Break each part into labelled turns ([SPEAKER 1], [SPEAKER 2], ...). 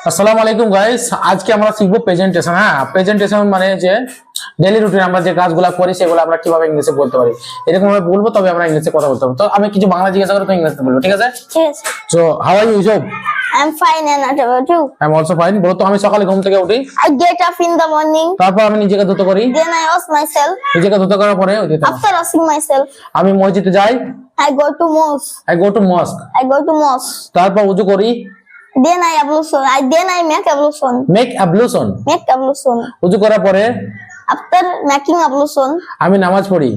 [SPEAKER 1] আসসালামু আলাইকুম গাইস, আজকে আমরা শিখবো প্রেজেন্টেশন। হ্যাঁ, প্রেজেন্টেশন মানে যে ডেইলি রুটিন আমরা যে কাজগুলো করি সেগুলো আমরা কিভাবে ইংলিশে বলতে পারি, এরকম ভাবে বলবো তবে আমরা ইংলিশে কথা বলতে পারবো। তো আমি কিছু বাংলা জিজ্ঞাসা করব, তো ইংলিশে বলবো, ঠিক আছে?
[SPEAKER 2] Yes,
[SPEAKER 1] so how are you Yusuf?
[SPEAKER 2] I'm fine and what about you?
[SPEAKER 1] I am also fine. বলো তো, আমি সকালে ঘুম থেকে উঠি,
[SPEAKER 2] I get up in the morning,
[SPEAKER 1] তারপর আমি নিজেকে ধুত করি,
[SPEAKER 2] then I wash myself.
[SPEAKER 1] নিজেকে ধুত করার পরে
[SPEAKER 2] After washing myself,
[SPEAKER 1] আমি মসজিদে যাই,
[SPEAKER 2] I go to mosque.
[SPEAKER 1] I go to মস্ক,
[SPEAKER 2] I go to mosque.
[SPEAKER 1] তারপর উযু করি,
[SPEAKER 2] Then I ablution. Then I make ablution.
[SPEAKER 1] Make ablution.
[SPEAKER 2] Make ablution.
[SPEAKER 1] উযু করার পরে
[SPEAKER 2] After making ablution,
[SPEAKER 1] আমি নামাজ পড়ি,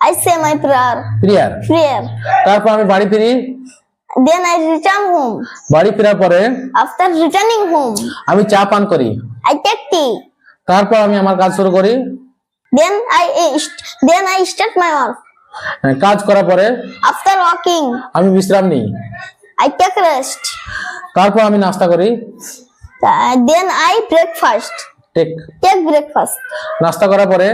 [SPEAKER 2] I say my prayer.
[SPEAKER 1] Prayer.
[SPEAKER 2] Prayer.
[SPEAKER 1] তারপর আমি বাড়ি ফিরি,
[SPEAKER 2] Then I return home.
[SPEAKER 1] বাড়ি ফেরার পরে
[SPEAKER 2] After returning home,
[SPEAKER 1] আমি চা পান করি,
[SPEAKER 2] I take tea.
[SPEAKER 1] তারপর আমি আমার কাজ শুরু করি।
[SPEAKER 2] Then I start my work.
[SPEAKER 1] কাজ করার পরে
[SPEAKER 2] After walking,
[SPEAKER 1] আমি বিশ্রাম নিই,
[SPEAKER 2] I take rest.
[SPEAKER 1] তারপর আমি নাস্তা করি,
[SPEAKER 2] Then I breakfast. Take breakfast.
[SPEAKER 1] নাস্তা করার পরে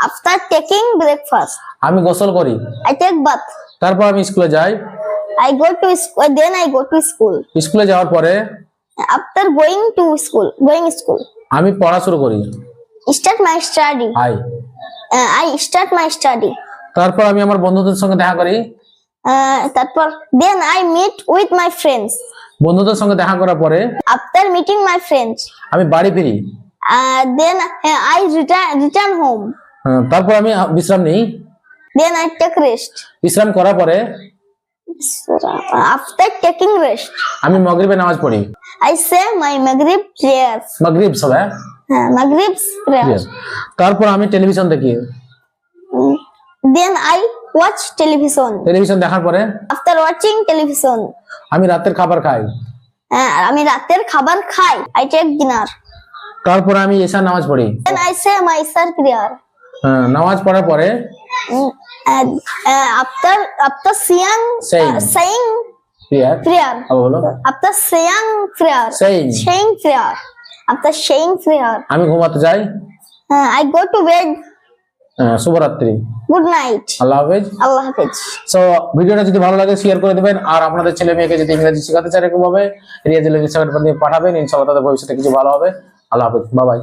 [SPEAKER 2] After taking breakfast,
[SPEAKER 1] আমি গোসল করি,
[SPEAKER 2] I take bath.
[SPEAKER 1] তারপর আমি স্কুলে যাই।
[SPEAKER 2] I go to school. Then I go to school.
[SPEAKER 1] স্কুলে যাওয়ার পরে
[SPEAKER 2] After going school,
[SPEAKER 1] আমি পড়া শুরু করি,
[SPEAKER 2] start my study. I start my study.
[SPEAKER 1] তারপর আমি আমার বন্ধুদের সঙ্গে দেখা করি,
[SPEAKER 2] Then I meet with my friends.
[SPEAKER 1] বন্ধুদের সঙ্গে দেখা করার পরে
[SPEAKER 2] After meeting my friends,
[SPEAKER 1] আমি বাড়ি ফিরি,
[SPEAKER 2] then I return home.
[SPEAKER 1] তারপর আমি বিশ্রাম নিই।
[SPEAKER 2] Then I take rest.
[SPEAKER 1] বিশ্রাম করার পরে
[SPEAKER 2] After taking rest,
[SPEAKER 1] আমি মাগরিবের নামাজ পড়ি,
[SPEAKER 2] I say my Maghrib prayers.
[SPEAKER 1] মাগরিব সব, হ্যাঁ,
[SPEAKER 2] Maghrib's prayers.
[SPEAKER 1] তারপর আমি টেলিভিশন দেখি,
[SPEAKER 2] Then I watch television.
[SPEAKER 1] Television দেখার পরে
[SPEAKER 2] After watching television,
[SPEAKER 1] আমি রাতের খাবার খাই,
[SPEAKER 2] আমি রাতের খাবার খাই. I take dinner.
[SPEAKER 1] তারপর আমি এশার নামাজ পড়ি।
[SPEAKER 2] Then I say my Isha prayer.
[SPEAKER 1] নামাজ পড়ার পরে
[SPEAKER 2] After saying prayer.
[SPEAKER 1] বলো,
[SPEAKER 2] After saying prayer.
[SPEAKER 1] Saying
[SPEAKER 2] prayer. After saying prayer,
[SPEAKER 1] আমি ঘুমাতে যাই।
[SPEAKER 2] I go to bed.
[SPEAKER 1] শুভরাত্রি,
[SPEAKER 2] Good night.
[SPEAKER 1] আল্লাহ হাফেজ।
[SPEAKER 2] Allah Hafiz.
[SPEAKER 1] সো ভিডিওটা যদি ভালো লাগে শেয়ার করে দিবেন, আর আপনাদের ছেলে মেয়েকে যদি ইংরেজি শেখাতে চান এরকম ভাবে রিয়াজ পাঠাবেন, ইনশাআল্লাহ তাদের ভবিষ্যতে কিছু ভালো হবে। আল্লাহ হাফেজ, বাই বাই।